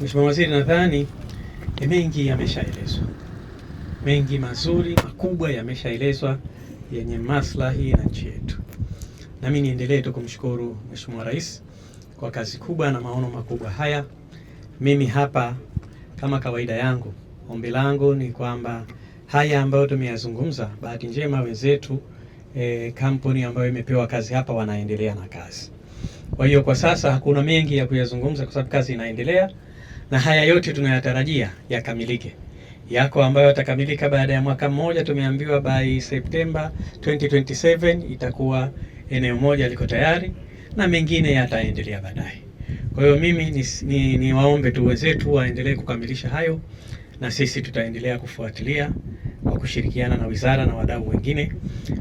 Mheshimiwa Waziri, nadhani mengi yameshaelezwa, mengi mazuri makubwa yameshaelezwa yenye maslahi na nchi yetu. Nami niendelee tu kumshukuru Mheshimiwa Rais kwa kazi kubwa na maono makubwa haya. Mimi hapa kama kawaida yangu, ombi langu ni kwamba haya ambayo tumeyazungumza, bahati njema wenzetu kampuni ambayo imepewa kazi hapa wanaendelea na kazi. Kwa hiyo kwa sasa hakuna mengi ya kuyazungumza kwa sababu kazi inaendelea, na haya yote tunayatarajia yakamilike. Yako ambayo yatakamilika baada ya mwaka mmoja, tumeambiwa by September 2027 itakuwa eneo moja liko tayari, na mengine yataendelea baadaye. Kwa hiyo mimi ni waombe tu wenzetu waendelee kukamilisha hayo, na sisi tutaendelea kufuatilia kwa kushirikiana na wizara na wadau wengine.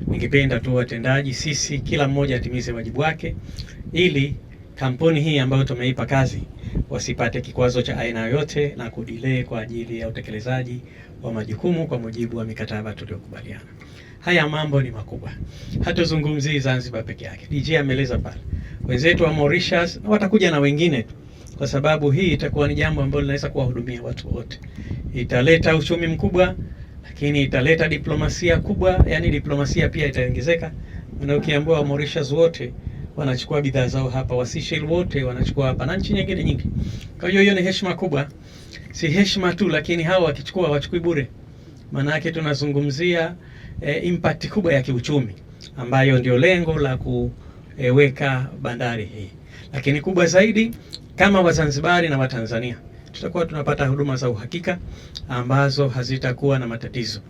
Ningependa tu watendaji sisi kila mmoja atimize wajibu wake, ili kampuni hii ambayo tumeipa kazi wasipate kikwazo cha aina yoyote na kudelay kwa ajili ya utekelezaji wa majukumu kwa mujibu wa mikataba tuliyokubaliana. Haya mambo ni makubwa. Hatuzungumzii Zanzibar peke yake. DJ ameeleza pale. Wenzetu wa Mauritius watakuja na wengine tu, kwa sababu hii itakuwa ni jambo ambalo linaweza kuwahudumia watu wote. Italeta uchumi mkubwa, lakini italeta diplomasia kubwa, yani diplomasia pia itaongezeka. Na ukiambiwa wa Mauritius wote wanachukua bidhaa zao hapa, wa Seychelles wote wanachukua hapa, na nchi nyingine nyingi. Kwa hiyo hiyo ni heshima kubwa. Si heshima tu, lakini hao wakichukua wachukui bure. Maana yake tunazungumzia impact kubwa ya kiuchumi ambayo ndio lengo la kuweka bandari hii. Lakini kubwa zaidi, kama Wazanzibari na Watanzania tutakuwa tunapata huduma za uhakika ambazo hazitakuwa na matatizo.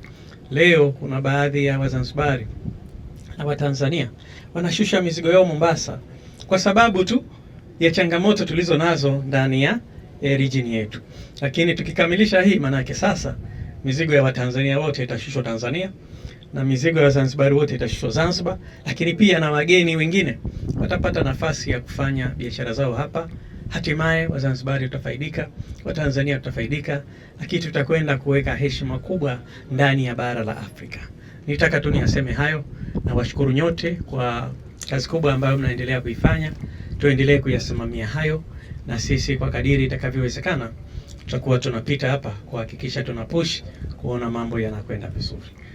Leo kuna baadhi ya Wazanzibari na Watanzania wanashusha mizigo yao Mombasa kwa sababu tu ya changamoto tulizo nazo ndani ya region yetu. Lakini tukikamilisha hii, maana yake sasa mizigo ya Watanzania wote itashushwa Tanzania na mizigo ya Wazanzibari wote itashushwa Zanzibar, lakini pia na wageni wengine watapata nafasi ya kufanya biashara zao hapa. Hatimaye Wazanzibari tutafaidika, Watanzania tutafaidika, lakini tutakwenda kuweka heshima kubwa ndani ya bara la Afrika. Nitaka tu niaseme hayo, na washukuru nyote kwa kazi kubwa ambayo mnaendelea kuifanya. Tuendelee kuyasimamia hayo, na sisi kwa kadiri itakavyowezekana tutakuwa tunapita hapa kuhakikisha tunapush kuona mambo yanakwenda vizuri.